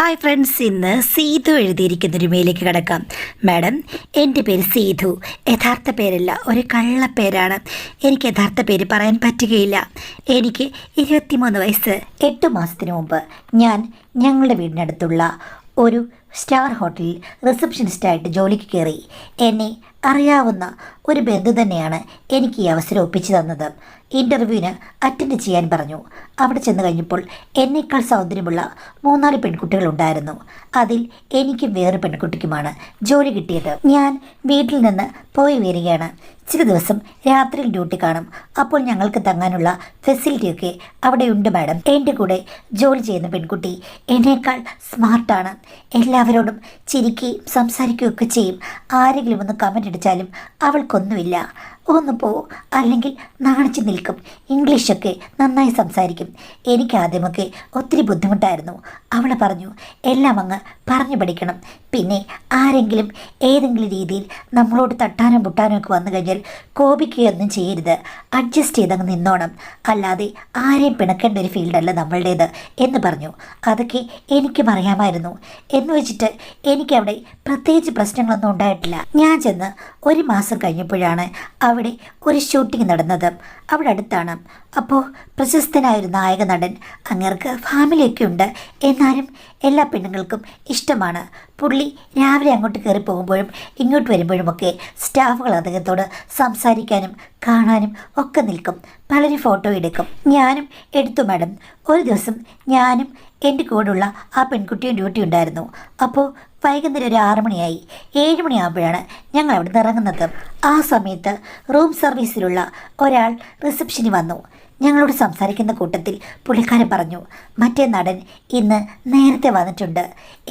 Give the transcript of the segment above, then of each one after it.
Hi friends, ഇന്ന് സീതു എഴുതിയിരിക്കുന്നൊരു മെയിലേക്ക് കിടക്കാം. Madam, എൻ്റെ പേര് സീതു. യഥാർത്ഥ പേരല്ല, ഒരു കള്ളപ്പേരാണ്. എനിക്ക് യഥാർത്ഥ പേര് പറയാൻ പറ്റുകയില്ല. എനിക്ക് 23 വയസ്സ്. 8 മാസത്തിന് മുമ്പ് ഞാൻ ഞങ്ങളുടെ വീടിനടുത്തുള്ള ഒരു സ്റ്റാർ ഹോട്ടലിൽ റിസപ്ഷനിസ്റ്റായിട്ട് ജോലിക്ക് കയറി. എന്നെ അറിയാവുന്ന ഒരു ബന്ധു തന്നെയാണ് എനിക്ക് ഈ അവസരം ഒപ്പിച്ചു തന്നത്. ഇൻ്റർവ്യൂവിന് അറ്റൻഡ് ചെയ്യാൻ പറഞ്ഞു. അവിടെ ചെന്ന് കഴിഞ്ഞപ്പോൾ എന്നേക്കാൾ സൗന്ദര്യമുള്ള 3-4 പെൺകുട്ടികളുണ്ടായിരുന്നു. അതിൽ എനിക്കും വേറെ പെൺകുട്ടിക്കുമാണ് ജോലി കിട്ടിയത്. ഞാൻ വീട്ടിൽ നിന്ന് പോയി വരികയാണ്. ചില ദിവസം രാത്രിയിൽ ഡ്യൂട്ടി കാണും. അപ്പോൾ ഞങ്ങൾക്ക് തങ്ങാനുള്ള ഫെസിലിറ്റിയൊക്കെ അവിടെയുണ്ട് മാഡം. എൻ്റെ കൂടെ ജോലി ചെയ്യുന്ന പെൺകുട്ടി എന്നേക്കാൾ സ്മാർട്ടാണ്. എല്ലാവരോടും ചിരിക്കുകയും സംസാരിക്കുകയൊക്കെ ചെയ്യും. ആരെങ്കിലും ഒന്ന് കമൻ്റ് അടിച്ചാലും അവൾക്കൊന്നുമില്ല. ഒന്ന് പോ, അല്ലെങ്കിൽ നാണിച്ച് നിൽക്കും. ഇംഗ്ലീഷൊക്കെ നന്നായി സംസാരിക്കും. എനിക്ക് ആദ്യമൊക്കെ ഒത്തിരി ബുദ്ധിമുട്ടായിരുന്നു. അവൾ പറഞ്ഞു, എല്ലാം അങ്ങ് പറഞ്ഞു പഠിക്കണം. പിന്നെ ആരെങ്കിലും ഏതെങ്കിലും രീതിയിൽ നമ്മളോട് തട്ടാനോ മുട്ടാനോ ഒക്കെ വന്നു കഴിഞ്ഞാൽ കോപിക്കുകയൊന്നും ചെയ്യരുത്. അഡ്ജസ്റ്റ് ചെയ്തങ്ങ് നിന്നോണം. അല്ലാതെ ആരെയും പിണക്കേണ്ട ഒരു ഫീൽഡല്ല നമ്മളുടേത് എന്ന് പറഞ്ഞു. അതൊക്കെ എനിക്കും അറിയാമായിരുന്നു. എന്ന് വെച്ചിട്ട് എനിക്കവിടെ പ്രത്യേകിച്ച് പ്രശ്നങ്ങളൊന്നും ഉണ്ടായിട്ടില്ല. ഞാൻ ചെന്ന് 1 മാസം കഴിഞ്ഞപ്പോഴാണ് അവിടെ ഒരു ഷൂട്ടിംഗ് നടന്നത്. അവിടെ അടുത്താണ്. അപ്പോൾ പ്രശസ്തനായൊരു നായക നടൻ. അങ്ങേർക്ക് ഫാമിലിയൊക്കെ ഉണ്ട്. എന്നാലും എല്ലാ പെണ്ണുങ്ങൾക്കും ഇഷ്ടമാണ്. പുള്ളി രാവിലെ അങ്ങോട്ട് കയറി പോകുമ്പോഴും ഇങ്ങോട്ട് വരുമ്പോഴുമൊക്കെ സ്റ്റാഫുകൾ അദ്ദേഹത്തോട് സംസാരിക്കാനും കാണാനും ഒക്കെ നിൽക്കും. പലരും ഫോട്ടോ എടുക്കും. ഞാനും എടുത്തു മാഡം. ഒരു ദിവസം ഞാനും എൻ്റെ കൂടെയുള്ള ആ പെൺകുട്ടിയും ഡ്യൂട്ടി ഉണ്ടായിരുന്നു. അപ്പോൾ വൈകുന്നേരം ഒരു 6 മണിയായി. 7 മണിയാകുമ്പോഴാണ് ഞങ്ങൾ അവിടെ നിന്ന് ഇറങ്ങുന്നത്. ആ സമയത്ത് റൂം സർവീസിലുള്ള ഒരാൾ റിസപ്ഷനിൽ വന്നു. ഞങ്ങളോട് സംസാരിക്കുന്ന കൂട്ടത്തിൽ പുള്ളിക്കാരൻ പറഞ്ഞു, മറ്റേ നടൻ ഇന്ന് നേരത്തെ വന്നിട്ടുണ്ട്.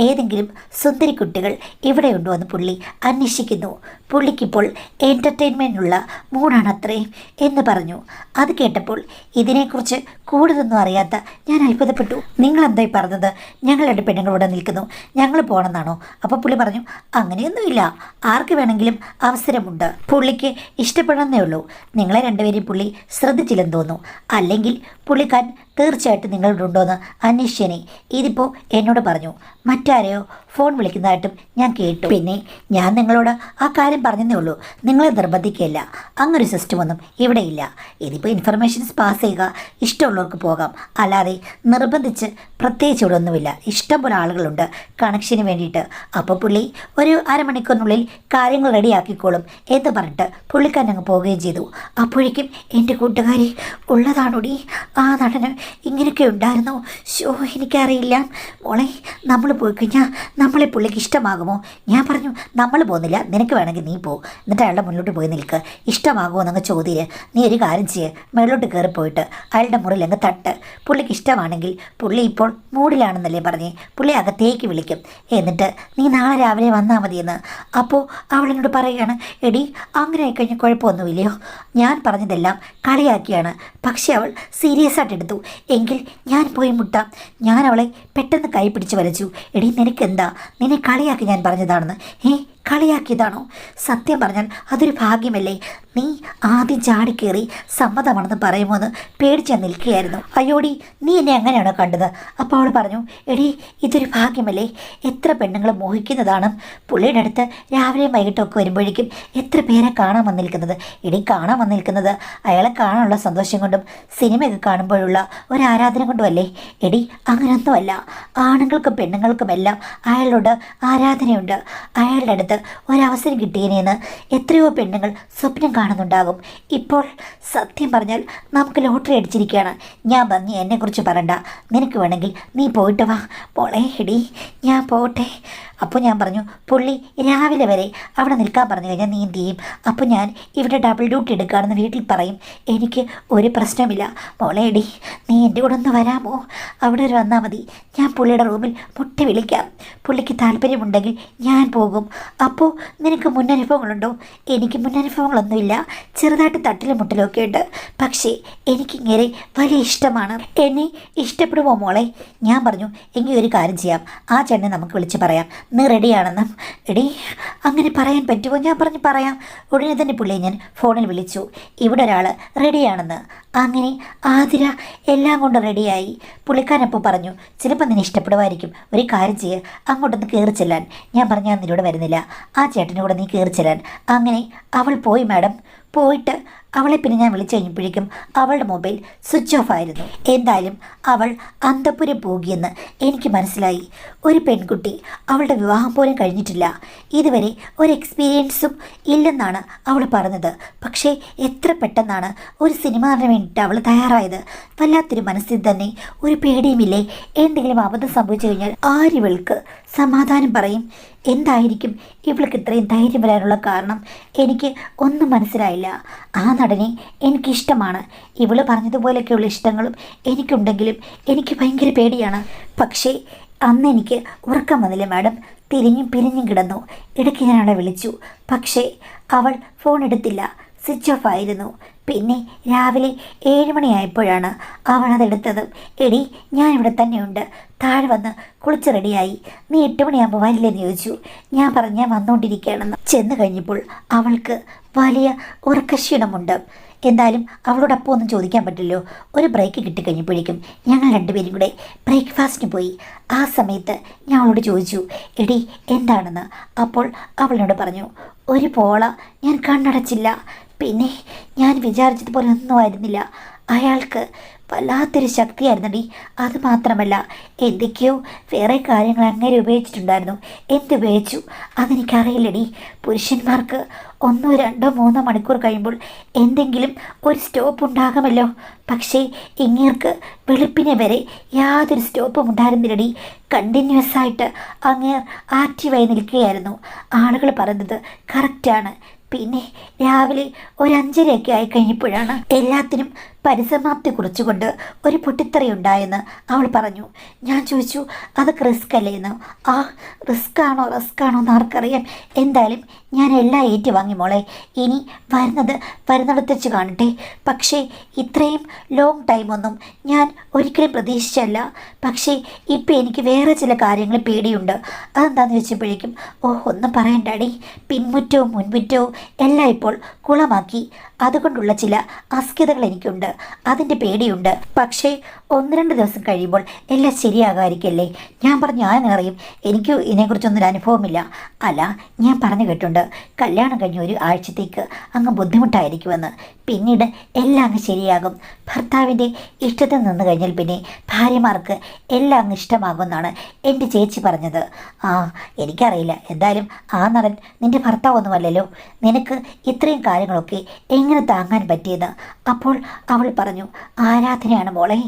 ഏതെങ്കിലും സുന്ദരി കുട്ടികൾ ഇവിടെയുണ്ടോ എന്ന് പുള്ളി അന്വേഷിക്കുന്നു. പുള്ളിക്കിപ്പോൾ എൻ്റർടൈൻമെൻറ്റിനുള്ള മൂഡാണത്രേ എന്ന് പറഞ്ഞു. അത് കേട്ടപ്പോൾ ഇതിനെക്കുറിച്ച് കൂടുതലൊന്നും അറിയാത്ത ഞാൻ അത്ഭുതപ്പെട്ടു. നിങ്ങളെന്തായി പറഞ്ഞത്? ഞങ്ങൾ 2 പെണ്ണുങ്ങളോടെ നിൽക്കുന്നു, ഞങ്ങൾ പോകണമെന്നാണോ? അപ്പോൾ പുള്ളി പറഞ്ഞു, അങ്ങനെയൊന്നുമില്ല, ആർക്ക് വേണമെങ്കിലും അവസരമുണ്ട്. പുള്ളിക്ക് ഇഷ്ടപ്പെടണമെന്നേ ഉള്ളൂ. നിങ്ങളെ 2 പുള്ളി ശ്രദ്ധിച്ചില്ലെന്ന് തോന്നുന്നു. അല്ലെങ്കിൽ പുള്ളിക്കാരൻ തീർച്ചയായിട്ടും നിങ്ങളുണ്ടോയെന്ന് അന്വേഷിച്ചേനെ. ഇതിപ്പോൾ എന്നോട് പറഞ്ഞു. മറ്റാരെയോ ഫോൺ വിളിക്കുന്നതായിട്ടും ഞാൻ കേട്ടു. പിന്നെ ഞാൻ നിങ്ങളോട് ആ കാര്യം പറഞ്ഞതേ ഉള്ളൂ. നിങ്ങളെ നിർബന്ധിക്കുകയില്ല. അങ്ങനൊരു സിസ്റ്റമൊന്നും ഇവിടെ ഇല്ല. ഇതിപ്പോൾ ഇൻഫർമേഷൻസ് പാസ് ചെയ്യുക, ഇഷ്ടമുള്ളവർക്ക് പോകാം. അല്ലാതെ നിർബന്ധിച്ച് പ്രത്യേകിച്ച് ഇവിടെ ഒന്നുമില്ല. ഇഷ്ടംപോലെ ആളുകളുണ്ട് കണക്ഷന് വേണ്ടിയിട്ട്. അപ്പോൾ പുള്ളി ഒരു അരമണിക്കൂറിനുള്ളിൽ കാര്യങ്ങൾ റെഡിയാക്കിക്കോളും എന്ന് പറഞ്ഞിട്ട് പുള്ളിക്കാരൻ അങ്ങ് പോവുകയും ചെയ്തു. അപ്പോഴേക്കും എൻ്റെ കൂട്ടുകാരി ഉള്ളതാണോടി, ആ നടന് ഇങ്ങനെയൊക്കെ ഉണ്ടായിരുന്നോ? എനിക്കറിയില്ല മോളെ. നമ്മൾ പോയി കഴിഞ്ഞാൽ നമ്മളെ പുള്ളിക്ക് ഇഷ്ടമാകുമോ? ഞാൻ പറഞ്ഞു, നമ്മൾ പോകുന്നില്ല, നിനക്ക് വേണമെങ്കിൽ നീ പോ. എന്നിട്ട് അയാളുടെ മുന്നിലോട്ട് പോയി നിൽക്കുക. ഇഷ്ടമാകുമോ എന്നങ്ങ് ചോദ്യം. നീ ഒരു കാര്യം ചെയ്യ്, മേളിലോട്ട് കയറിപ്പോയിട്ട് അയാളുടെ മുറിയിൽ അങ്ങ് തട്ട്. പുള്ളിക്ക് ഇഷ്ടമാണെങ്കിൽ, പുള്ളി ഇപ്പോൾ മൂഡിലാണെന്നല്ലേ പറഞ്ഞേ, പുള്ളി അകത്തേക്ക് വിളിക്കും. എന്നിട്ട് നീ നാളെ രാവിലെ വന്നാൽ മതിയെന്ന്. അപ്പോൾ അവളെന്നോട് പറയുകയാണ്, എടി അങ്ങനെ ആയിക്കഴിഞ്ഞാൽ കുഴപ്പമൊന്നുമില്ലയോ? ഞാൻ പറഞ്ഞതെല്ലാം കളിയാക്കിയാണ്. പക്ഷെ അവൾ സീരിയസ് ആയിട്ട് എടുത്തു. എങ്കിൽ ഞാൻ പോയി മുട്ടാം. ഞാൻ അവളെ പെട്ടെന്ന് കൈ പിടിച്ച് വലിച്ചു. എടി നിനക്കെന്താ? നിന്നെ കളിയാക്കി ഞാൻ പറഞ്ഞതാണെന്ന്. കളിയാക്കിയതാണോ? സത്യം പറഞ്ഞാൽ അതൊരു ഭാഗ്യമല്ലേ. നീ ആദ്യം ചാടിക്കേറി സമ്മതമാണെന്ന് പറയുമോ എന്ന് പേടിച്ച് നിൽക്കുകയായിരുന്നു. അയ്യോടി, നീ എന്നെ അങ്ങനെയാണോ കണ്ടത്? അപ്പോൾ അവൾ പറഞ്ഞു, എടി ഇതൊരു ഭാഗ്യമല്ലേ. എത്ര പെണ്ണുങ്ങൾ മോഹിക്കുന്നതാണ്. പുള്ളിയുടെ അടുത്ത് രാവിലെയും വൈകിട്ടൊക്കെ വരുമ്പോഴേക്കും എത്ര പേരെ കാണാൻ വന്നിരിക്കുന്നത്. എടി കാണാൻ വന്നിരിക്കുന്നത് അയാളെ കാണാനുള്ള സന്തോഷം കൊണ്ടും സിനിമയൊക്കെ കാണുമ്പോഴുള്ള ഒരു ആരാധന കൊണ്ടുമല്ലേ. എടി അങ്ങനെയൊന്നുമല്ല. ആണുങ്ങൾക്കും പെണ്ണുങ്ങൾക്കുമെല്ലാം അയാളോട് ആരാധനയുണ്ട്. അയാളുടെ അടുത്ത് ഒരവസരം കിട്ടിയതിനെന്ന് എത്രയോ പെണ്ണുങ്ങൾ സ്വപ്നം കാണുന്നുണ്ടാകും. ഇപ്പോൾ സത്യം പറഞ്ഞാൽ നമുക്ക് ലോട്ടറി അടിച്ചിരിക്കുകയാണ്. ഞാൻ പറഞ്ഞ് എന്നെക്കുറിച്ച് പറയണ്ട. നിനക്ക് വേണമെങ്കിൽ നീ പോയിട്ട് വാ മോളെ. എടി ഞാൻ പോട്ടെ. അപ്പോൾ ഞാൻ പറഞ്ഞു, പുള്ളി രാവിലെ വരെ അവിടെ നിൽക്കാൻ പറഞ്ഞു കഴിഞ്ഞാൽ നീ എന്ത് ചെയ്യും? അപ്പോൾ ഞാൻ ഇവിടെ ഡബിൾ ഡ്യൂട്ടി എടുക്കുകയാണെന്ന് വീട്ടിൽ പറയും. എനിക്ക് ഒരു പ്രശ്നമില്ല മോളെ. എടി നീ എൻ്റെ കൂടെ ഒന്ന് വരാമോ? അവിടെ ഒരു വന്നാൽ മതി. ഞാൻ പുള്ളിയുടെ റൂമിൽ മുട്ടി വിളിക്കാം. പുള്ളിക്ക് താല്പര്യമുണ്ടെങ്കിൽ ഞാൻ പോകും. അപ്പോൾ നിനക്ക് മുന്നനുഭവങ്ങളുണ്ടോ? എനിക്ക് മുന്നനുഭവങ്ങളൊന്നുമില്ല. ചെറുതായിട്ട് തട്ടിലും മുട്ടിലും ഒക്കെ ഉണ്ട്. പക്ഷേ എനിക്കിങ്ങനെ വലിയ ഇഷ്ടമാണ്. എന്നെ ഇഷ്ടപ്പെടുമോ മോളെ? ഞാൻ പറഞ്ഞു, എങ്കിൽ ഒരു കാര്യം ചെയ്യാം, ആ ചേട്ടനെ നമുക്ക് വിളിച്ച് പറയാം നീ റെഡിയാണെന്ന്. എടി അങ്ങനെ പറയാൻ പറ്റുമോ? ഞാൻ പറഞ്ഞു പറയാം. ഉടനെ തന്നെ പുള്ളിയെ ഞാൻ ഫോണിൽ വിളിച്ചു. ഇവിടെ ഒരാൾ റെഡിയാണെന്ന്. അങ്ങനെ ആതിര എല്ലാം കൊണ്ട് റെഡിയായി. പുള്ളിക്കാരനപ്പോൾ പറഞ്ഞു, ചിലപ്പോൾ നിന്നെ ഇഷ്ടപ്പെടുമായിരിക്കും, ഒരു കാര്യം ചെയ്യ്, അങ്ങോട്ടൊന്ന് കയറി ചെല്ലാൻ. ഞാൻ പറഞ്ഞു, ഞാൻ നിന്നോട് വരുന്നില്ല, ആ ചേട്ടൻ്റെ കൂടെ നീ കയറി ചെല്ലാൻ. അങ്ങനെ അവൾ പോയി മാഡം. പോയിട്ട് അവളെ പിന്നെ ഞാൻ വിളിച്ചു കഴിഞ്ഞപ്പോഴേക്കും അവളുടെ മൊബൈൽ സ്വിച്ച് ഓഫ് ആയിരുന്നു. എന്തായാലും അവൾ അന്തഃപുരം പോകിയെന്ന് എനിക്ക് മനസ്സിലായി. ഒരു പെൺകുട്ടി അവളുടെ വിവാഹം പോലും കഴിഞ്ഞിട്ടില്ല, ഇതുവരെ ഒരു എക്സ്പീരിയൻസും ഇല്ലെന്നാണ് അവൾ പറഞ്ഞത്. പക്ഷേ എത്ര പെട്ടെന്നാണ് ഒരു സിനിമാറിന് വേണ്ടിയിട്ട് അവൾ തയ്യാറായത്. വല്ലാത്തൊരു മനസ്സിൽ തന്നെ ഒരു പേടിയുമില്ലേ? എന്തെങ്കിലും അബദ്ധം സംഭവിച്ചു കഴിഞ്ഞാൽ ആരിവൾക്ക് സമാധാനം പറയും? എന്തായിരിക്കും ഇവൾക്ക് ഇത്രയും ധൈര്യം വരാനുള്ള കാരണം? എനിക്ക് ഒന്നും മനസ്സിലായില്ല. ആ നടനെ എനിക്കിഷ്ടമാണ്. ഇവള് പറഞ്ഞതുപോലെയൊക്കെയുള്ള ഇഷ്ടങ്ങളും എനിക്കുണ്ടെങ്കിലും എനിക്ക് ഭയങ്കര പേടിയാണ്. പക്ഷേ അന്ന് എനിക്ക് ഉറക്കം വന്നില്ല മാഡം. തിരിഞ്ഞും പിരിഞ്ഞും കിടന്നു. ഇടയ്ക്ക് ഞാൻ അവളെ വിളിച്ചു, പക്ഷേ അവൾ ഫോൺ എടുത്തില്ല, സ്വിച്ച് ഓഫ് ആയിരുന്നു. പിന്നെ രാവിലെ 7 മണിയായപ്പോഴാണ് അവൾ അതെടുത്തത്. എടി, ഞാനിവിടെ തന്നെയുണ്ട്, താഴെ വന്ന് കുളിച്ച് റെഡിയായി, നീ 8 മണിയാകുമ്പോൾ വരില്ലെന്ന് ചോദിച്ചു. ഞാൻ പറഞ്ഞു, ഞാൻ വന്നുകൊണ്ടിരിക്കുകയാണെന്ന്. ചെന്ന് കഴിഞ്ഞപ്പോൾ അവൾക്ക് വലിയ ഉറക്കക്ഷീണമുണ്ട്. എന്തായാലും അവളോടൊപ്പം ഒന്നും ചോദിക്കാൻ പറ്റില്ലോ. ഒരു ബ്രേക്ക് കിട്ടിക്കഴിഞ്ഞപ്പോഴേക്കും ഞങ്ങൾ രണ്ടുപേരും കൂടെ ബ്രേക്ക്ഫാസ്റ്റിന് പോയി. ആ സമയത്ത് ഞാൻ അവളോട് ചോദിച്ചു, എടി എന്താണെന്ന്. അപ്പോൾ അവളോട് പറഞ്ഞു, ഒരു പോള ഞാൻ കണ്ണടച്ചില്ല. പിന്നെ ഞാൻ വിചാരിച്ചതുപോലെ ഒന്നും ആയിരുന്നില്ല. അയാൾക്ക് വല്ലാത്തൊരു ശക്തിയായിരുന്നടി. അതുമാത്രമല്ല, എന്തൊക്കെയോ വേറെ കാര്യങ്ങൾ അങ്ങനെ ഉപയോഗിച്ചിട്ടുണ്ടായിരുന്നു. എന്തുപയോഗിച്ചു അതെനിക്കറിയില്ലടി. പുരുഷന്മാർക്ക് 1, 2, 3 മണിക്കൂർ കഴിയുമ്പോൾ എന്തെങ്കിലും ഒരു സ്റ്റോപ്പ് ഉണ്ടാകുമല്ലോ. പക്ഷേ ഇങ്ങേർക്ക് വെളുപ്പിനെ വരെ യാതൊരു സ്റ്റോപ്പും ഉണ്ടായിരുന്നില്ലടി. കണ്ടിന്യൂസ് ആയിട്ട് അങ്ങേർ ആക്റ്റീവായി നിൽക്കുകയായിരുന്നു. ആളുകൾ പറയുന്നത് കറക്റ്റാണ്. പിന്നെ രാവിലെ ഒരു 5:30 ആയി കഴിഞ്ഞപ്പോഴാണ് എല്ലാത്തിനും പരിസമാപ്തി കുറിച്ചുകൊണ്ട് ഒരു പൊട്ടിത്തെറിയുണ്ടായെന്ന് അവൾ പറഞ്ഞു. ഞാൻ ചോദിച്ചു, അതൊക്കെ റിസ്ക് അല്ലേ എന്ന്. ആ റിസ്ക് ആണോ എന്ന് ആർക്കറിയാം. എന്തായാലും ഞാൻ എല്ലാം ഏറ്റുവാങ്ങി മോളെ. ഇനി വരുന്നിടത്ത് വെച്ച് കാണട്ടെ. പക്ഷേ ഇത്രയും ലോങ് ടൈമൊന്നും ഞാൻ ഒരിക്കലും പ്രതീക്ഷിച്ചല്ല. പക്ഷേ ഇപ്പം എനിക്ക് വേറെ ചില കാര്യങ്ങൾ പേടിയുണ്ട്. അതെന്താണെന്ന് വെച്ചപ്പോഴേക്കും, ഒന്നും പറയണ്ടാടി, പിൻമുറ്റവും മുൻമുറ്റവും എല്ലാം ഇപ്പോൾ കുളമാക്കി. അതുകൊണ്ടുള്ള ചില അസ്കിതകൾ എനിക്കുണ്ട്, അതിൻ്റെ പേടിയുണ്ട്. പക്ഷേ 1-2 ദിവസം കഴിയുമ്പോൾ എല്ലാം ശരിയാകാതിരിക്കല്ലേ. ഞാൻ പറഞ്ഞു, ഞാനറിയും, എനിക്ക് ഇതിനെക്കുറിച്ചൊന്നും അനുഭവമില്ല. അല്ല, ഞാൻ പറഞ്ഞു കേട്ടുണ്ട്, കല്യാണം കഴിഞ്ഞ 1 ആഴ്ചത്തേക്ക് അങ്ങ് ബുദ്ധിമുട്ടായിരിക്കുമെന്ന്. പിന്നീട് എല്ലാം അങ്ങ് ശരിയാകും. ഭർത്താവിൻ്റെ ഇഷ്ടത്തിൽ നിന്ന് കഴിഞ്ഞാൽ പിന്നെ ഭാര്യമാർക്ക് എല്ലാം അങ്ങ് ഇഷ്ടമാകുമെന്നാണ് എൻ്റെ ചേച്ചി പറഞ്ഞത്. എനിക്കറിയില്ല. എന്തായാലും ആ നടൻ നിൻ്റെ ഭർത്താവൊന്നുമല്ലല്ലോ. നിനക്ക് ഇത്രയും കാര്യങ്ങളൊക്കെ എങ്ങനെ താങ്ങാൻ പറ്റിയത്? അപ്പോൾ അവൾ പറഞ്ഞു, ആരാധനയാണ് മോളെ,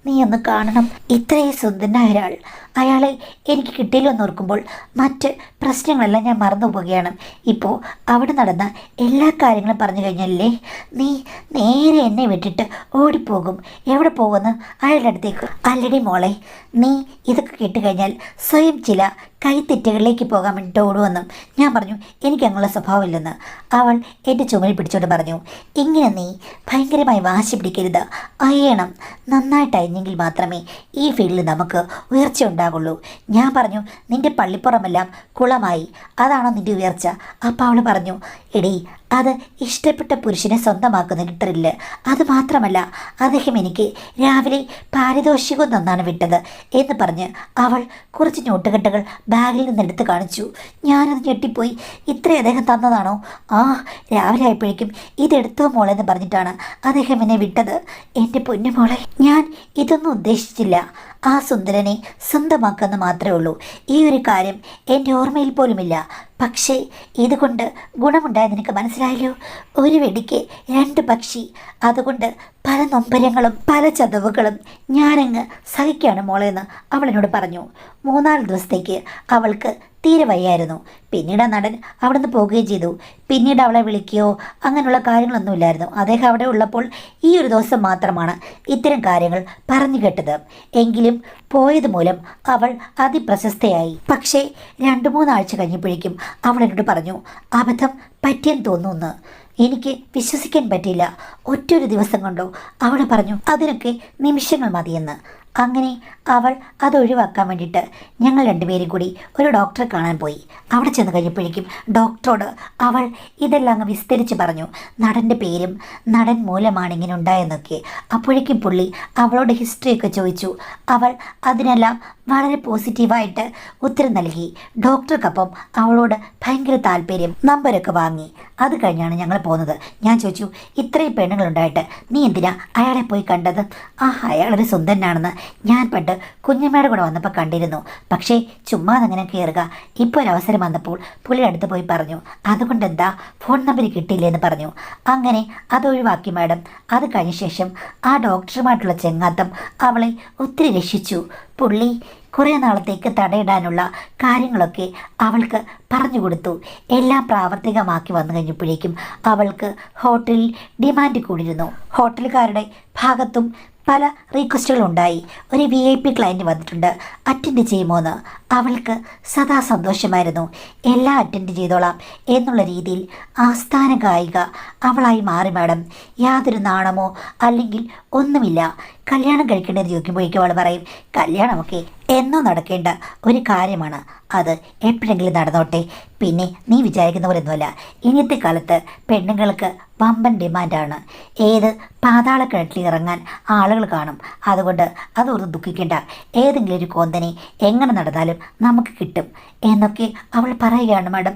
നീ ഒന്ന് കാണണം. ഇത്രയും സുന്ദരനായ ഒരാൾ, അയാളെ എനിക്ക് കിട്ടിയില്ലെന്ന് ഓർക്കുമ്പോൾ മറ്റ് പ്രശ്നങ്ങളെല്ലാം ഞാൻ മറന്നു പോവുകയാണ്. ഇപ്പോൾ അവിടെ നടന്ന എല്ലാ കാര്യങ്ങളും പറഞ്ഞു കഴിഞ്ഞല്ലേ, നീ നേരെ എന്നെ വിട്ടിട്ട് ഓടിപ്പോകും. എവിടെ പോകുന്നു? അയാളുടെ അടുത്തേക്ക്. അല്ലടി മോളെ, നീ ഇതൊക്കെ കേട്ടുകഴിഞ്ഞാൽ സ്വയം ചില കൈത്തെറ്റുകളിലേക്ക് പോകാൻ വേണ്ടിയിട്ട് ഓടുവെന്നും ഞാൻ പറഞ്ഞു. എനിക്ക് അങ്ങനെയുള്ള സ്വഭാവമില്ലെന്ന് അവൾ എൻ്റെ ചുമലിൽ പിടിച്ചോണ്ട് പറഞ്ഞു. ഇങ്ങനെ നീ ഭയങ്കരമായി വാശി പിടിക്കരുത്. അയണം. നന്നായിട്ടയഞ്ഞെങ്കിൽ മാത്രമേ ഈ ഫീൽഡിൽ നമുക്ക് ഉയർച്ച ഉണ്ടാകുള്ളൂ. ഞാൻ പറഞ്ഞു, നിൻ്റെ പള്ളിപ്പുറമെല്ലാം കുളമായി, അതാണോ നിൻ്റെ ഉയർച്ച? അപ്പോൾ അവൾ പറഞ്ഞു, എടീ, അത് ഇഷ്ടപ്പെട്ട പുരുഷനെ സ്വന്തമാക്കുന്ന ത്രില്ല്. അതുമാത്രമല്ല, അദ്ദേഹം എനിക്ക് രാവിലെ പാരിതോഷികം തന്നാണ് വിട്ടത് എന്ന് പറഞ്ഞ് അവൾ കുറച്ച് നോട്ടുകെട്ടുകൾ ബാഗിൽ നിന്ന് എടുത്ത് കാണിച്ചു. ഞാനത് ഞെട്ടിപ്പോയി. ഇത്രയും അദ്ദേഹം തന്നതാണോ? രാവിലെ ആയപ്പോഴേക്കും ഇതെടുത്തോ മോളെന്ന് പറഞ്ഞിട്ടാണ് അദ്ദേഹം എന്നെ വിട്ടത്. എൻ്റെ പൊന്നു മോളെ, ഞാൻ ഇതൊന്നും ഉദ്ദേശിച്ചില്ല. ആ സുന്ദരനെ സ്വന്തമാക്കുമെന്ന് മാത്രമേ ഉള്ളൂ. ഈ ഒരു കാര്യം എൻ്റെ ഓർമ്മയിൽ പോലുമില്ല. പക്ഷേ ഇതുകൊണ്ട് ഗുണമുണ്ടായത് നിനക്ക് മനസ്സിലായല്ലോ. ഒരു വെടിക്ക് 2 പക്ഷി. അതുകൊണ്ട് പല നൊമ്പരങ്ങളും പല ചതവുകളും ഞാനങ്ങ് സഹിക്കുകയാണ് മോളെന്ന് അവളെന്നോട് പറഞ്ഞു. 3-4 ദിവസത്തേക്ക് അവൾക്ക് തീരെ വയ്യായിരുന്നു. പിന്നീട് ആ നടൻ അവിടെ നിന്ന് പോവുകയും ചെയ്തു. പിന്നീട് അവളെ വിളിക്കുകയോ അങ്ങനെയുള്ള കാര്യങ്ങളൊന്നുമില്ലായിരുന്നു. അദ്ദേഹം അവിടെ ഉള്ളപ്പോൾ ഈ ഒരു ദിവസം മാത്രമാണ് ഇത്തരം കാര്യങ്ങൾ പറഞ്ഞു കേട്ടത്. എങ്കിലും പോയത് മൂലം അവൾ അതിപ്രശസ്തയായി. പക്ഷേ 2-3 ആഴ്ച കഴിഞ്ഞപ്പോഴേക്കും അവൾ എന്നോട് പറഞ്ഞു, അബദ്ധം പറ്റിയെന്ന് തോന്നുന്നു. എനിക്ക് വിശ്വസിക്കാൻ പറ്റിയില്ല. ഒറ്റൊരു ദിവസം കൊണ്ടോ? അവൾ പറഞ്ഞു, അതിനൊക്കെ നിമിഷങ്ങൾ മതിയെന്ന്. അങ്ങനെ അവൾ അത് ഒഴിവാക്കാൻ വേണ്ടിയിട്ട് ഞങ്ങൾ രണ്ടുപേരും കൂടി ഒരു ഡോക്ടറെ കാണാൻ പോയി. അവിടെ ചെന്ന് കഴിഞ്ഞപ്പോഴേക്കും ഡോക്ടറോട് അവൾ ഇതെല്ലാം അങ്ങ് വിസ്തരിച്ച് പറഞ്ഞു. നടൻ്റെ പേരും നടൻ മൂലമാണ് ഇങ്ങനെ ഉണ്ടായെന്നൊക്കെ. അപ്പോഴേക്കും പുള്ളി അവളോട് ഹിസ്റ്ററിയൊക്കെ ചോദിച്ചു. അവൾ അതിനെല്ലാം വളരെ പോസിറ്റീവായിട്ട് ഉത്തരം നൽകി. ഡോക്ടർക്കൊപ്പം അവളോട് ഭയങ്കര താല്പര്യം. നമ്പരൊക്കെ വാങ്ങി. അത് കഴിഞ്ഞാണ് ഞങ്ങൾ പോകുന്നത്. ഞാൻ ചോദിച്ചു, ഇത്രയും പെണ്ണുങ്ങളുണ്ടായിട്ട് നീ എന്തിനാ അയാളെ പോയി കണ്ടത്? അയാളൊരു സുന്ദരനാണെന്ന് ഞാൻ പണ്ട് കുഞ്ഞമ്മയുടെ കൂടെ വന്നപ്പോൾ കണ്ടിരുന്നു. പക്ഷേ ചുമ്മാ അങ്ങനെ കയറുക. ഇപ്പോൾ ഒരവസരം വന്നപ്പോൾ പുള്ളിയുടെ അടുത്ത് പോയി പറഞ്ഞു. അതുകൊണ്ട് എന്താ ഫോൺ നമ്പർ കിട്ടിയില്ലെന്ന് പറഞ്ഞു. അങ്ങനെ അതൊഴിവാക്കി മാഡം. അത് കഴിഞ്ഞ ശേഷം ആ ഡോക്ടറുമായിട്ടുള്ള ചെങ്ങാത്തം അവളെ ഒത്തിരി രക്ഷിച്ചു. പുള്ളി കുറേ നാളത്തേക്ക് തടയിടാനുള്ള കാര്യങ്ങളൊക്കെ അവൾക്ക് പറഞ്ഞു കൊടുത്തു. എല്ലാം പ്രാവർത്തികമാക്കി വന്നു കഴിഞ്ഞപ്പോഴേക്കും അവൾക്ക് ഹോട്ടലിൽ ഡിമാൻഡ് കൂടിയിരുന്നു. ഹോട്ടലുകാരുടെ ഭാഗത്തും പല റിക്വസ്റ്റുകളുണ്ടായി. ഒരു VIP ക്ലയൻറ്റ് വന്നിട്ടുണ്ട്, അറ്റൻഡ് ചെയ്യുമോ എന്ന്. അവൾക്ക് സദാ സന്തോഷമായിരുന്നു. എല്ലാം അറ്റൻഡ് ചെയ്തോളാം എന്നുള്ള രീതിയിൽ ആസ്ഥാന ഗായിക അവളായി മാറി മാഡം. യാതൊരു നാണമോ അല്ലെങ്കിൽ ഒന്നുമില്ല. കല്യാണം കഴിക്കേണ്ടത് ചോദിക്കുമ്പോഴേക്കും അവൾ പറയും, കല്യാണമൊക്കെ എന്നോ നടക്കേണ്ട ഒരു കാര്യമാണ്, അത് എപ്പോഴെങ്കിലും നടന്നോട്ടെ. പിന്നെ നീ വിചാരിക്കുന്ന പോലെ ഒന്നുമല്ല. ഇന്നത്തെ കാലത്ത് പെണ്ണുങ്ങൾക്ക് വമ്പൻ ഡിമാൻഡാണ്. ഏത് പാതാളക്കിണറ്റിൽ ഇറങ്ങാൻ ആളുകൾ കാണും. അതുകൊണ്ട് അതോർത്ത് ദുഃഖിക്കേണ്ട. ഏതെങ്കിലും ഒരു കോന്തനെ എങ്ങനെ നടന്നാലും നമുക്ക് കിട്ടും എന്നൊക്കെ അവൾ പറയുകയാണ് മാഡം.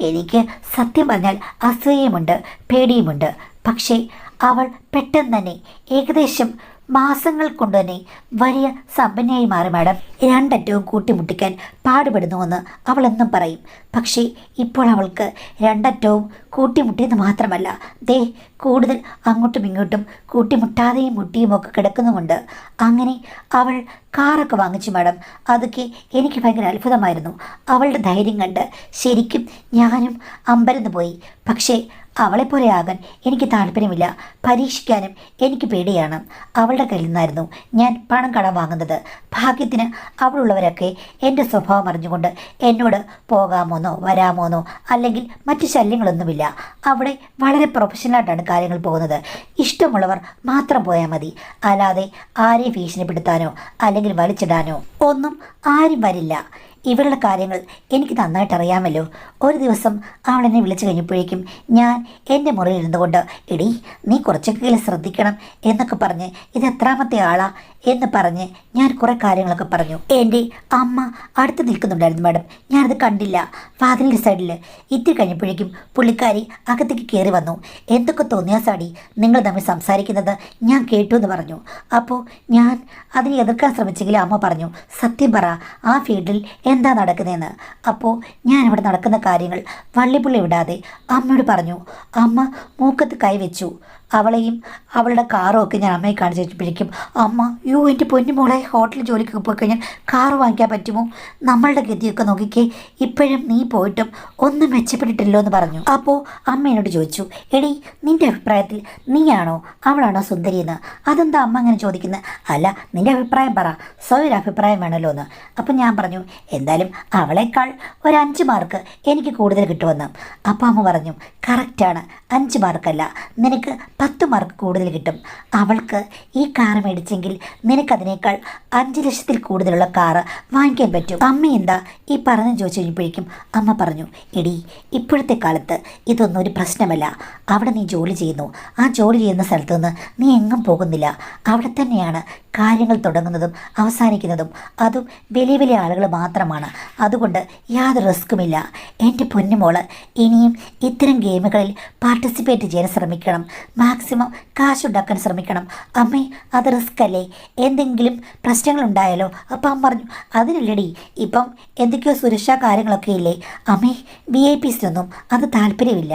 എനിക്ക് സത്യം പറഞ്ഞാൽ അസൂയമുണ്ട്, പേടിയുമുണ്ട്. പക്ഷേ അവൾ പെട്ടെന്ന് തന്നെ ഏകദേശം മാസങ്ങൾ കൊണ്ട് തന്നെ വലിയ സമ്പന്നയായി മാറി മാഡം. രണ്ടറ്റവും കൂട്ടിമുട്ടിക്കാൻ പാടുപെടുന്നുവെന്ന് അവൾ എന്നും പറയും. പക്ഷേ ഇപ്പോൾ അവൾക്ക് രണ്ടറ്റവും കൂട്ടിമുട്ടിയെന്ന് മാത്രമല്ല, കൂടുതൽ അങ്ങോട്ടും ഇങ്ങോട്ടും കൂട്ടിമുട്ടാതെയും മുട്ടിയും ഒക്കെ കിടക്കുന്നുമുണ്ട്. അങ്ങനെ അവൾ കാറൊക്കെ വാങ്ങിച്ചു മാഡം. അതൊക്കെ എനിക്ക് ഭയങ്കര അത്ഭുതമായിരുന്നു. അവളുടെ ധൈര്യം കണ്ട് ശരിക്കും ഞാനും അമ്പരന്ന് പോയി. പക്ഷേ അവളെപ്പോലെ ആകാൻ എനിക്ക് താല്പര്യമില്ല. പരീക്ഷിക്കാനും എനിക്ക് പേടിയാണ്. അവളുടെ കയ്യിൽ നിന്നായിരുന്നു ഞാൻ പണം കടം വാങ്ങുന്നത്. ഭാഗ്യത്തിന് അവളുള്ളവരൊക്കെ എൻ്റെ സ്വഭാവം അറിഞ്ഞുകൊണ്ട് എന്നോട് പോകാമോന്നോ വരാമോന്നോ അല്ലെങ്കിൽ മറ്റ് ശല്യങ്ങളൊന്നുമില്ല. അവിടെ വളരെ പ്രൊഫഷണലായിട്ടാണ് കാര്യങ്ങൾ പോകുന്നത്. ഇഷ്ടമുള്ളവർ മാത്രം പോയാൽ മതി. അല്ലാതെ ആരെയും ഭീഷണിപ്പെടുത്താനോ അല്ലെങ്കിൽ വലിച്ചിടാനോ ഒന്നും ആരും വരില്ല. ഇവരുടെ കാര്യങ്ങൾ എനിക്ക് നന്നായിട്ട് അറിയാമല്ലോ. ഒരു ദിവസം അവൾ എന്നെ വിളിച്ചു കഴിഞ്ഞപ്പോഴേക്കും ഞാൻ എൻ്റെ മുറിയിൽ ഇരുന്നുകൊണ്ട്, എടി നീ കുറച്ചൊക്കെ ശ്രദ്ധിക്കണം എന്നൊക്കെ പറഞ്ഞ്, ഇത് എത്രാമത്തെ ആളാ എന്ന് പറഞ്ഞ് ഞാൻ കുറേ കാര്യങ്ങളൊക്കെ പറഞ്ഞു. എൻ്റെ അമ്മ അടുത്ത് നിൽക്കുന്നുണ്ടായിരുന്നു മാഡം. ഞാനത് കണ്ടില്ല. വാതിലിൻ്റെ സൈഡിൽ ഇത്തിരി കഴിഞ്ഞപ്പോഴേക്കും പുള്ളിക്കാരി അകത്തേക്ക് കയറി വന്നു. എന്തൊക്കെ തോന്നിയാ സാടി നിങ്ങൾ തമ്മിൽ സംസാരിക്കുന്നത് ഞാൻ കേട്ടു എന്ന് പറഞ്ഞു. അപ്പോൾ ഞാൻ അതിനെ എതിർക്കാൻ ശ്രമിച്ചെങ്കിലും അമ്മ പറഞ്ഞു, സത്യം പറ, ആ ഫീൽഡിൽ എന്താ നടക്കുന്നതെന്ന്. അപ്പോൾ ഞാൻ ഇവിടെ നടക്കുന്ന കാര്യങ്ങൾ വള്ളിപ്പുള്ളി വിടാതെ അമ്മയോട് പറഞ്ഞു. അമ്മ മൂക്കത്ത് കൈവച്ചു. അവളെയും അവളുടെ കാറും ഒക്കെ ഞാൻ അമ്മയെ കാണിച്ചു വെച്ചപ്പോഴേക്കും അമ്മ, എൻ്റെ പൊന്നുമോളെ, ഹോട്ടലിൽ ജോലിക്കൊക്കെ പോയി കഴിഞ്ഞാൽ കാറ് വാങ്ങിക്കാൻ പറ്റുമോ? നമ്മളുടെ ഗതിയൊക്കെ നോക്കിക്കേ, ഇപ്പോഴും നീ പോയിട്ടും ഒന്നും മെച്ചപ്പെട്ടിട്ടില്ലോ എന്ന് പറഞ്ഞു. അപ്പോൾ അമ്മ എന്നോട് ചോദിച്ചു, എടി നിൻ്റെ അഭിപ്രായത്തിൽ നീയാണോ അവളാണോ സുന്ദരിയെന്ന്? അതെന്താ അമ്മ അങ്ങനെ ചോദിക്കുന്നത്? അല്ല, നിൻ്റെ അഭിപ്രായം പറ, സ്വയം അഭിപ്രായം വേണമല്ലോ എന്ന്. അപ്പം ഞാൻ പറഞ്ഞു, എന്തായാലും അവളേക്കാൾ ഒരു 5 മാർക്ക് എനിക്ക് കൂടുതൽ കിട്ടുമെന്ന്. അപ്പോൾ അമ്മ പറഞ്ഞു, കറക്റ്റാണ്, 5 മാർക്കല്ല, നിനക്ക് 10 മാർക്ക് കൂടുതൽ കിട്ടും. അവൾക്ക് ഈ കാറ് മേടിച്ചെങ്കിൽ നിനക്കതിനേക്കാൾ 5 ലക്ഷത്തിൽ കൂടുതലുള്ള കാറ് വാങ്ങിക്കാൻ പറ്റും. അമ്മ എന്താ ഈ പറഞ്ഞു ചോദിച്ചു കഴിഞ്ഞപ്പോഴേക്കും അമ്മ പറഞ്ഞു, എടി ഇപ്പോഴത്തെ കാലത്ത് ഇതൊന്നും ഒരു പ്രശ്നമല്ല. അവിടെ നീ ജോലി ചെയ്യുന്നു. ആ ജോലി ചെയ്യുന്ന സ്ഥലത്ത് നിന്ന് നീ എങ്ങും പോകുന്നില്ല. അവിടെ തന്നെയാണ് കാര്യങ്ങൾ തുടങ്ങുന്നതും അവസാനിക്കുന്നതും. അതും വലിയ വലിയ ആളുകൾ മാത്രമാണ്. അതുകൊണ്ട് യാതൊരു റിസ്ക്കുമില്ല. എൻ്റെ പൊന്നുമോള് ഇനിയും ഇത്തരം ഗെയിമുകളിൽ പാർട്ടിസിപ്പേറ്റ് ചെയ്യാൻ ശ്രമിക്കണം. മാക്സിമം കാശുണ്ടാക്കാൻ ശ്രമിക്കണം. അമ്മേ, അത് റിസ്ക് അല്ലേ? എന്തെങ്കിലും പ്രശ്നങ്ങളുണ്ടായാലോ? അപ്പം അമ്മ പറഞ്ഞു, അതിനല്ലടി, ഇപ്പം എന്തൊക്കെയോ സുരക്ഷാ കാര്യങ്ങളൊക്കെ ഇല്ലേ അമ്മേ. VIPസിനൊന്നും അത് താല്പര്യമില്ല.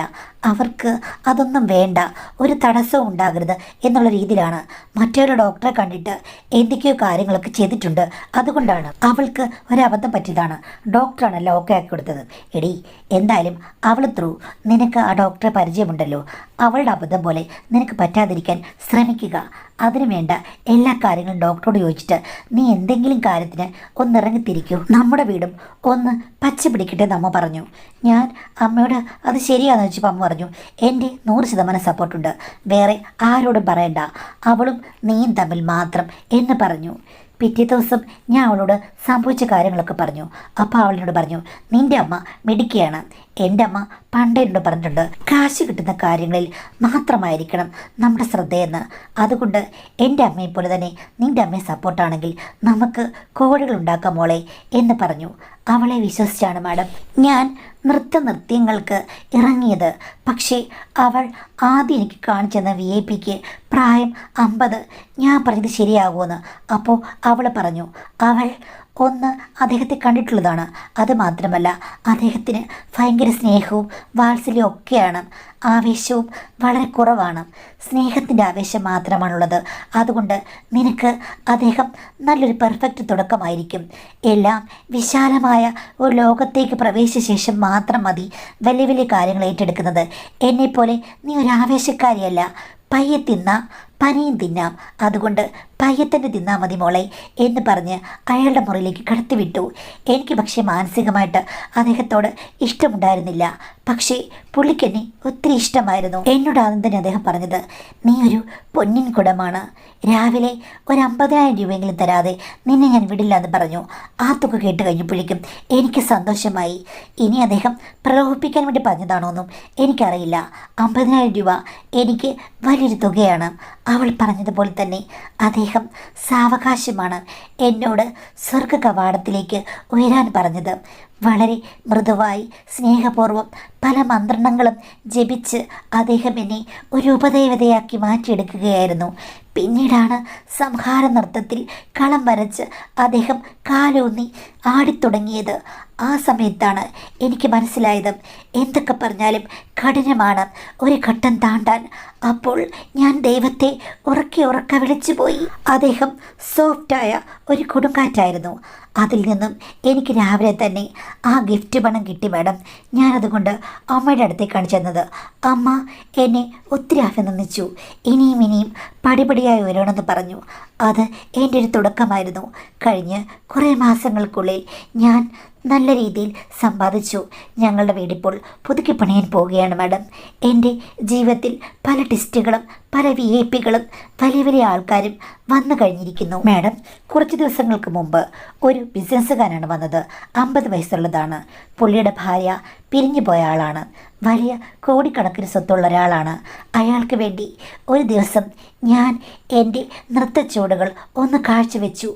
അവർക്ക് അതൊന്നും വേണ്ട, ഒരു തടസ്സവും ഉണ്ടാകരുത് എന്നുള്ള രീതിയിലാണ്. മറ്റൊരു ഡോക്ടറെ കണ്ടിട്ട് എന്തൊക്കെയോ കാര്യങ്ങളൊക്കെ ചെയ്തിട്ടുണ്ട്. അതുകൊണ്ടാണ് അവൾക്ക് ഒരബദ്ധം പറ്റിയതാണ്. ഡോക്ടറാണല്ലോ ഓക്കെ ആക്കി കൊടുത്തത്. എടി, എന്തായാലും അവൾ ത്രൂ നിനക്ക് ആ ഡോക്ടറെ പരിചയമുണ്ടല്ലോ. അവളുടെ അബദ്ധം പോലെ നിനക്ക് പറ്റാതിരിക്കാൻ ശ്രമിക്കുക. അതിനു വേണ്ട എല്ലാ കാര്യങ്ങളും ഡോക്ടറോട് ചോദിച്ചിട്ട് നീ എന്തെങ്കിലും കാര്യത്തിന് ഒന്നിറങ്ങിത്തിരിക്കൂ. നമ്മുടെ വീടും ഒന്ന് പച്ച പിടിക്കട്ടെ എന്ന് അമ്മ പറഞ്ഞു. ഞാൻ അമ്മയോട് അത് ശരിയാണെന്ന് വെച്ചപ്പോൾ അമ്മ പറഞ്ഞു, എൻ്റെ 100% സപ്പോർട്ടുണ്ട്, വേറെ ആരോടും പറയണ്ട, അവളും നീയും തമ്മിൽ മാത്രം എന്ന് പറഞ്ഞു. പിറ്റേ ദിവസം ഞാൻ അവളോട് സംഭവിച്ച കാര്യങ്ങളൊക്കെ പറഞ്ഞു. അപ്പോൾ അവളിനോട് പറഞ്ഞു, നിൻ്റെ അമ്മ മിടുക്കിയാണ്. എൻ്റെ അമ്മ പണ്ടേ എന്നോട് പറഞ്ഞിട്ടുണ്ട്, കാശ് കിട്ടുന്ന കാര്യങ്ങളിൽ മാത്രമായിരിക്കണം നമ്മുടെ ശ്രദ്ധയെന്ന്. അതുകൊണ്ട് എൻ്റെ അമ്മയെ പോലെ തന്നെ നിൻ്റെ അമ്മയെ സപ്പോർട്ടാണെങ്കിൽ നമുക്ക് കോഴികൾ ഉണ്ടാക്കാം മോളെ എന്ന് പറഞ്ഞു. അവളെ വിശ്വസിച്ചാണ് മാഡം ഞാൻ നൃത്യങ്ങൾക്ക് ഇറങ്ങിയത്. പക്ഷേ അവൾ ആദ്യം എനിക്ക് കാണിച്ചെന്ന VIP പ്രായം 50. ഞാൻ പറഞ്ഞത് ശരിയാകുമെന്ന്. അപ്പോൾ അവൾ പറഞ്ഞു, അവൾ ഒന്ന് അദ്ദേഹത്തെ കണ്ടിട്ടുള്ളതാണ്, അതുമാത്രമല്ല അദ്ദേഹത്തിന് ഭയങ്കര സ്നേഹവും വാത്സല്യവും ഒക്കെയാണ്. ആവേശവും വളരെ കുറവാണ്, സ്നേഹത്തിൻ്റെ ആവേശം മാത്രമാണുള്ളത്. അതുകൊണ്ട് നിനക്ക് അദ്ദേഹം നല്ലൊരു പെർഫെക്റ്റ് തുടക്കമായിരിക്കും. എല്ലാം വിശാലമായ ഒരു ലോകത്തേക്ക് പ്രവേശിച്ച ശേഷം മാത്രം മതി വലിയ വലിയ കാര്യങ്ങൾ ഏറ്റെടുക്കുന്നത്. എന്നെപ്പോലെ നീ ഒരു ആവേശക്കാരിയല്ല. പയ്യെ തിന്നാം, പനിയും തിന്നാം, അതുകൊണ്ട് പയ്യത്തന്നെ തിന്നാൽ മതി മോളെ എന്ന് പറഞ്ഞ് അയാളുടെ മുറിയിലേക്ക് കടത്തിവിട്ടു. എനിക്ക് പക്ഷേ മാനസികമായിട്ട് അദ്ദേഹത്തോട് ഇഷ്ടമുണ്ടായിരുന്നില്ല. പക്ഷേ പുള്ളിക്കെന്നെ ഒത്തിരി ഇഷ്ടമായിരുന്നു. എന്നോട് ആദ്യം തന്നെ അദ്ദേഹം പറഞ്ഞത്, നീ ഒരു പൊന്നിൻ കുടമാണ്, രാവിലെ ഒരു 50,000 രൂപയെങ്കിലും തരാതെ നിന്നെ ഞാൻ വിടില്ല എന്ന് പറഞ്ഞു. ആ തുക കേട്ട് കഴിഞ്ഞപ്പോഴേക്കും എനിക്ക് സന്തോഷമായി. ഇനി അദ്ദേഹം പ്രലോഭിപ്പിക്കാൻ വേണ്ടി പറഞ്ഞതാണോന്നും എനിക്കറിയില്ല. 50,000 രൂപ എനിക്ക് വലിയൊരു തുകയാണ്. അവൾ പറഞ്ഞതുപോലെ തന്നെ അദ്ദേഹം സാവകാശമാണ് എന്നോട് സ്വർഗ കവാടത്തിലേക്ക് ഉയരാൻ പറഞ്ഞത്. വളരെ മൃദുവായി സ്നേഹപൂർവ്വം പല മന്ത്രണങ്ങളും ജപിച്ച് അദ്ദേഹം എന്നെ ഒരു ഉപദേവതയാക്കി മാറ്റിയെടുക്കുകയായിരുന്നു. പിന്നീടാണ് സംഹാര നൃത്തത്തിൽ കളം വരച്ച് അദ്ദേഹം കാലൂന്നി ആടിത്തുടങ്ങിയത്. ആ സമയത്താണ് എനിക്ക് മനസ്സിലായത് എന്തൊക്കെ പറഞ്ഞാലും കഠിനമാണ് ഒരു ഘട്ടം താണ്ടാൻ. അപ്പോൾ ഞാൻ ദൈവത്തെ ഉറക്കെ വിളിച്ചുപോയി. അദ്ദേഹം സോഫ്റ്റായ ഒരു കൊടുങ്കാറ്റായിരുന്നു. അതിൽ നിന്നും എനിക്ക് രാവിലെ തന്നെ ആ ഗിഫ്റ്റ് പണം കിട്ടി മാഡം. ഞാനതുകൊണ്ട് അമ്മയുടെ അടുത്തേക്കാണ് ചെന്നത്. അമ്മ എന്നെ ഒത്തിരി അഭിനന്ദിച്ചു. ഇനിയും പടിപടിയായി ഉയരണമെന്ന് പറഞ്ഞു. അത് എൻ്റെ ഒരു തുടക്കമായിരുന്നു. കഴിഞ്ഞ് കുറേ മാസങ്ങൾക്കുള്ളിൽ ഞാൻ നല്ല രീതിയിൽ സമ്പാദിച്ചു. ഞങ്ങളുടെ വീടിപ്പോൾ പുതുക്കി പണിയാൻ പോവുകയാണ് മാഡം. എൻ്റെ ജീവിതത്തിൽ പല ടെസ്റ്റുകളും പല VIP-കളും വലിയ വലിയ ആൾക്കാരും വന്നു കഴിഞ്ഞിരിക്കുന്നു മാഡം. കുറച്ച് ദിവസങ്ങൾക്ക് മുമ്പ് ഒരു ബിസിനസ്സുകാരനാണ് വന്നത്. 50 വയസ്സുള്ളതാണ്. പുള്ളിയുടെ ഭാര്യ പിരിഞ്ഞു പോയ ആളാണ്. വലിയ കോടിക്കണക്കിന് സ്വത്തുള്ള ഒരാളാണ്. അയാൾക്ക് വേണ്ടി ഒരു ദിവസം ഞാൻ എൻ്റെ നൃത്തച്ചുവടുകൾ ഒന്ന് കാഴ്ചവെച്ചു.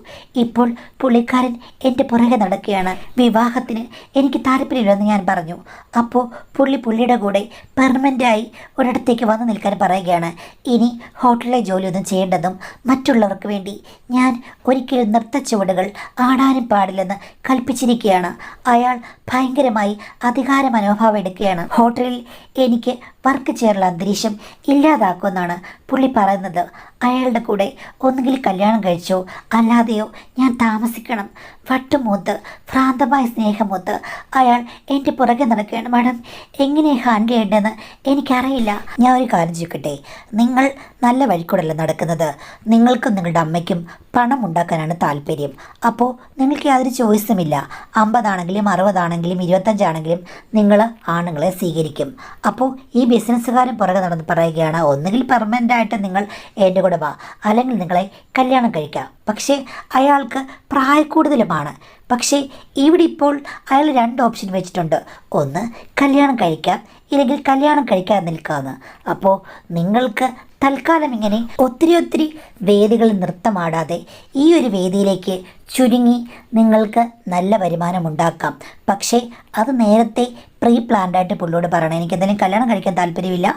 ഇപ്പോൾ പുള്ളിക്കാരൻ എൻ്റെ പുറകെ നടക്കുകയാണ്. വിവാഹത്തിന് എനിക്ക് താല്പര്യമില്ലെന്ന് ഞാൻ പറഞ്ഞു. അപ്പോൾ പുള്ളിയുടെ കൂടെ പെർമനൻ്റായി ഒരിടത്തേക്ക് വന്നു നിൽക്കാൻ പറയുകയാണ്. ഇനി ഹോട്ടലിലെ ജോലിയൊന്നും ചെയ്യേണ്ടതും മറ്റുള്ളവർക്ക് വേണ്ടി ഞാൻ ഒരിക്കലും നൃത്തച്ചുവടുകൾ ആടാനും പാടില്ലെന്ന് കൽപ്പിച്ചിരിക്കുകയാണ്. അയാൾ ഭയങ്കരമായി അധികാര മനോഭാവം എടുക്കുകയാണ്. ഹോട്ടലിൽ എനിക്ക് വർക്ക് ചെയ്യാനുള്ള അന്തരീക്ഷം ഇല്ലാതാക്കുമെന്നാണ് പുള്ളി പറയുന്നത്. അയാളുടെ കൂടെ ഒന്നുകിൽ കല്യാണം കഴിച്ചോ അല്ലാതെയോ ഞാൻ താമസിക്കണം. വട്ടുമൂത്ത് ഭ്രാന്തമായ സ്നേഹമൂത്ത് അയാൾ എൻ്റെ പുറകെ നടക്കുകയാണ് മാഡം. എങ്ങനെ ഹാൻഡിൽ ചെയ്യേണ്ടതെന്ന് എനിക്കറിയില്ല. ഞാൻ ഒരു കാര്യം ചോദിക്കട്ടെ, നിങ്ങൾ നല്ല വഴിക്കൂടല്ല നടക്കുന്നത്. നിങ്ങൾക്കും നിങ്ങളുടെ അമ്മയ്ക്കും പണം ഉണ്ടാക്കാനാണ് താല്പര്യം. അപ്പോൾ നിങ്ങൾക്ക് യാതൊരു ചോയ്സുമില്ല. 50 ആണെങ്കിലും 60 ആണെങ്കിലും 25 ആണെങ്കിലും നിങ്ങൾ ആണുങ്ങളെ സ്വീകരിക്കും. അപ്പോൾ ഈ ബിസിനസ്സുകാരൻ പുറകെ നടന്ന് പറയുകയാണ്, ഒന്നുകിൽ പെർമനൻ്റായിട്ട് നിങ്ങൾ എൻ്റെ കൂടെ വാ, അല്ലെങ്കിൽ നിങ്ങളെ കല്യാണം കഴിക്കാം. പക്ഷേ അയാൾക്ക് പ്രായക്കൂടുതലുമാണ്. പക്ഷേ ഇവിടെ ഇപ്പോൾ അയാൾ 2 ഓപ്ഷൻ വെച്ചിട്ടുണ്ട്. ഒന്ന് കല്യാണം കഴിക്കാം, ഇല്ലെങ്കിൽ കല്യാണം കഴിക്കാതെ നിൽക്കാമെന്ന്. അപ്പോൾ നിങ്ങൾക്ക് തൽക്കാലം ഇങ്ങനെ ഒത്തിരി വേദികളിൽ നൃത്തമാടാതെ ഈ ഒരു വേദിയിലേക്ക് ചുരുങ്ങി നിങ്ങൾക്ക് നല്ല വരുമാനം ഉണ്ടാക്കാം. പക്ഷേ അത് നേരത്തെ പ്രീ പ്ലാൻഡായിട്ട് പുള്ളിയോട് പറയണം, എനിക്ക് എന്തെങ്കിലും കല്യാണം കഴിക്കാൻ താല്പര്യമില്ല,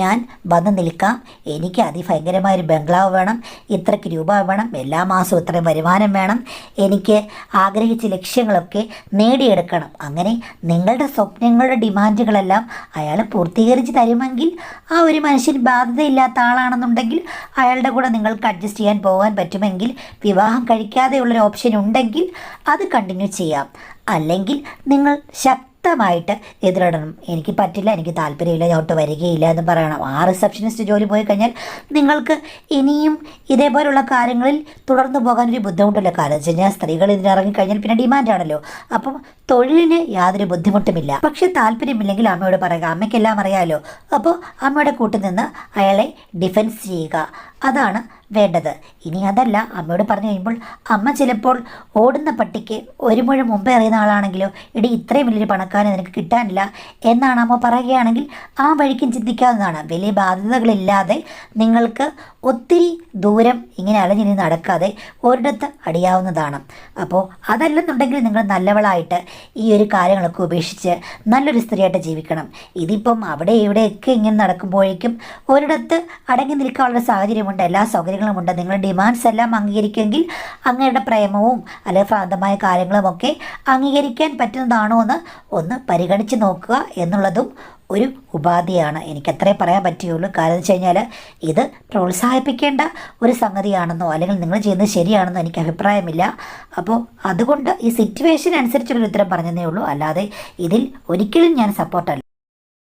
ഞാൻ വന്ന് നിൽക്കാം, എനിക്ക് അതിഭയങ്കരമായൊരു ബംഗ്ലാവ് വേണം, ഇത്രയ്ക്ക് രൂപ വേണം, എല്ലാ മാസവും ഇത്രയും വരുമാനം വേണം, എനിക്ക് ആഗ്രഹിച്ച ലക്ഷ്യങ്ങളൊക്കെ നേടിയെടുക്കണം. അങ്ങനെ നിങ്ങളുടെ സ്വപ്നങ്ങളുടെ ഡിമാൻഡുകളെല്ലാം അയാൾ പൂർത്തീകരിച്ച് തരുമെങ്കിൽ ആ ഒരു മനുഷ്യൻ ബാധ്യതയില്ലാത്ത ആളാണെന്നുണ്ടെങ്കിൽ അയാളുടെ കൂടെ നിങ്ങൾക്ക് അഡ്ജസ്റ്റ് ചെയ്യാൻ പോകാൻ പറ്റുമെങ്കിൽ, വിവാഹം കഴിക്കാതെയുള്ളൊരു ഓപ്ഷൻ ഉണ്ടെങ്കിൽ അത് കണ്ടിന്യൂ ചെയ്യാം. അല്ലെങ്കിൽ നിങ്ങൾ ശക്തമായിട്ട് എതിരിടണം. എനിക്ക് പറ്റില്ല, എനിക്ക് താല്പര്യമില്ല, ഞാൻ ഒട്ട് വരികയില്ല എന്ന് പറയണം. ആ റിസപ്ഷനിസ്റ്റ് ജോലി പോയി കഴിഞ്ഞാൽ നിങ്ങൾക്ക് ഇനിയും ഇതേപോലുള്ള കാര്യങ്ങളിൽ തുടർന്നു പോകാനൊരു ബുദ്ധിമുട്ടില്ല. കാരണം വെച്ച് കഴിഞ്ഞാൽ സ്ത്രീകൾ ഇതിനിറങ്ങിക്കഴിഞ്ഞാൽ പിന്നെ ഡിമാൻഡാണല്ലോ. അപ്പം തൊഴിലിന് യാതൊരു ബുദ്ധിമുട്ടുമില്ല. പക്ഷെ താല്പര്യമില്ലെങ്കിൽ അമ്മയോട് പറയുക, അമ്മയ്ക്കെല്ലാം അറിയാമല്ലോ. അപ്പോൾ അമ്മയുടെ കൂട്ടിൽ നിന്ന് അയാളെ ഡിഫെൻസ് ചെയ്യുക, അതാണ് വേണ്ടത്. ഇനി അതല്ല, അമ്മയോട് പറഞ്ഞു കഴിയുമ്പോൾ അമ്മ ചിലപ്പോൾ ഓടുന്ന പട്ടിക്ക് ഒരു മുഴ മുമ്പേ അറിയുന്ന ആളാണെങ്കിലോ, ഇടി ഇത്രയും വലിയൊരു പണക്കാരനെ നിനക്ക് കിട്ടാനില്ല എന്നാണ് അമ്മ പറയുകയാണെങ്കിൽ ആ വഴിക്കും ചിന്തിക്കാവുന്നതാണ്. വലിയ ബാധ്യതകളില്ലാതെ നിങ്ങൾക്ക് ഒത്തിരി ദൂരം ഇങ്ങനെ അലഞ്ഞിനി നടക്കാതെ ഒരിടത്ത് അടിയാവുന്നതാണ്. അപ്പോൾ അതല്ലെന്നുണ്ടെങ്കിൽ നിങ്ങൾ നല്ലവളായിട്ട് ഈ ഒരു കാര്യങ്ങളൊക്കെ ഉപേക്ഷിച്ച് നല്ലൊരു സ്ത്രീയായിട്ട് ജീവിക്കണം. ഇതിപ്പം അവിടെ ഇവിടെയൊക്കെ ഇങ്ങനെ നടക്കുമ്പോഴേക്കും ഒരിടത്ത് അടങ്ങി നിൽക്കാനുള്ള സാഹചര്യമുണ്ട്, എല്ലാ സൗകര്യങ്ങളുമുണ്ട്. നിങ്ങളുടെ ഡിമാൻഡ്സ് എല്ലാം അംഗീകരിക്കുമെങ്കിൽ അങ്ങയുടെ പ്രേമവും അല്ലെങ്കിൽ ഭ്രാന്തമായ കാര്യങ്ങളുമൊക്കെ അംഗീകരിക്കാൻ പറ്റുന്നതാണോ എന്ന് ഒന്ന് പരിഗണിച്ച് നോക്കുക എന്നുള്ളതും ഒരു ഉപാധിയാണ്. എനിക്കത്രേ പറയാൻ പറ്റുകയുള്ളൂ. കാരണം വെച്ച് കഴിഞ്ഞാൽ ഇത് പ്രോത്സാഹിപ്പിക്കേണ്ട ഒരു സംഗതിയാണെന്നോ അല്ലെങ്കിൽ നിങ്ങൾ ചെയ്യുന്നത് ശരിയാണെന്നോ എനിക്ക് അഭിപ്രായമില്ല. അപ്പോൾ അതുകൊണ്ട് ഈ സിറ്റുവേഷൻ അനുസരിച്ചുള്ളൊരു ഉത്തരം പറഞ്ഞതേ ഉള്ളൂ, അല്ലാതെ ഇതിൽ ഒരിക്കലും ഞാൻ സപ്പോർട്ടല്ല.